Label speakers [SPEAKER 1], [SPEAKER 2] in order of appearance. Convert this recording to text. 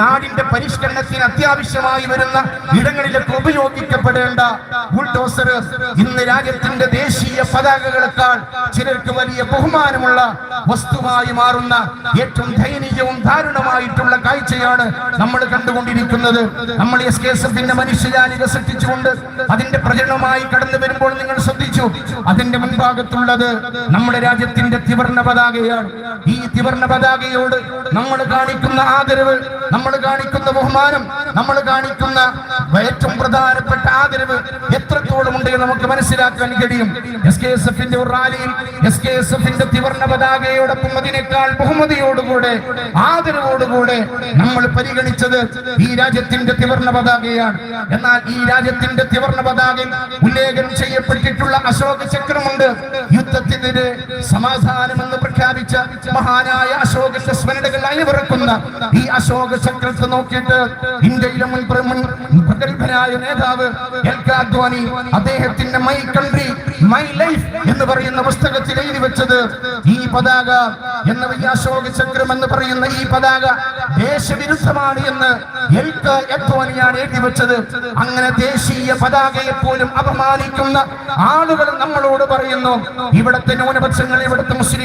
[SPEAKER 1] നാടിന്റെ പരിഷ്കരണത്തിന് അത്യാവശ്യമായി വരുന്ന ഇടങ്ങളിലൊക്കെ ഉപയോഗിക്കപ്പെടേണ്ട ബുൾഡോസർ ഇന്ന് രാജ്യത്തിന്റെ ദേശീയ പതാകകളെക്കാൾ ചിലർക്ക് വലിയ ബഹുമാനമുള്ള വസ്തുവായി മാറുന്ന ഏറ്റവും ദയനീയവും ദാരുണമായിട്ടുള്ള കാഴ്ചയാണ് നമ്മൾ കണ്ടുകൊണ്ടിരിക്കുന്നത്. നമ്മൾ SKSFന്റെ മനുഷ്യജാലിക സൃഷ്ടിച്ചുകൊണ്ട് അതിന്റെ പ്രചരണമായി കടന്നു വരുമ്പോൾ നിങ്ങൾ ശ്രദ്ധിച്ചു, അതിന്റെ മുൻഭാഗത്തുള്ളത് നമ്മുടെ രാജ്യത്തിന്റെ ത്രിവർണ്ണ പതാകയാണ്. ഈ ത്രിവർണ്ണ പതാകയോട് നമ്മൾ കാണിക്കുന്ന ആദരവ്, നമ്മൾ കാണിക്കുന്ന ബഹുമാനം, നമ്മൾ കാണിക്കുന്ന ഏറ്റവും പ്രധാനപ്പെട്ട ആദരവ് എത്രത്തോളം ഉണ്ട് എന്ന് നമുക്ക് മനസ്സിലാക്കാൻ കഴിയും. SKSFന്റെ ഒരു റാലിയിൽ SKSFന്റെ ത്രിവർണ്ണ പതാകയോടൊപ്പം അതിനേക്കാൾ ബഹുമതിയോടുകൂടെ ആദരവോടുകൂടെ നമ്മൾ പരിഗണിച്ചത് ഈ രാജ്യത്തിന്റെ ത്രിവർണ്ണ പതാകയാണ്. എന്നാൽ ഈ രാജ്യത്തിന്റെ ത്രിവർണ്ണ പതാകയിൽ ഉല്ലേഖനം ചെയ്യപ്പെട്ടിട്ടുള്ള അശോക ചക്രമുണ്ട്. യുദ്ധത്തിനെതിരെ സമാധാനമെന്ന് പ്രഖ്യാപിച്ച മഹാനായ അശോകന്റെ സ്മരണകൾ അയവിറക്കുന്ന ഈ അശോക ചക്രത്തെ നോക്കിയിട്ട് ഇന്ത്യയിലെ മുൻ പ്രഗത്ഭനായ നേതാവ് എൽകാ അദ്വാനി അദ്ദേഹത്തിന്റെ മൈ കൺട്രി മൈ ലൈഫ് എന്ന് പറയുന്ന പുസ്തകത്തിൽ എഴുതി വെച്ചത് ഈ പതാക എന്ന ഈ അശോക ചക്രം എന്ന് പറയുന്ന ഈ പതാക ദേശവിരുദ്ധമാണ് എന്ന് എൽകാ അദ്വാനിയാണ് എഴുതി വെച്ചത്. അങ്ങനെ ദേശീയ പതാകയെ പോലും അപമാനിക്കുന്ന ആളുകൾ നമ്മളോട് പറയുന്നു, ഇവിടത്തെ ന്യൂനപക്ഷങ്ങൾ, ഇവിടുത്തെ മുസ്ലിം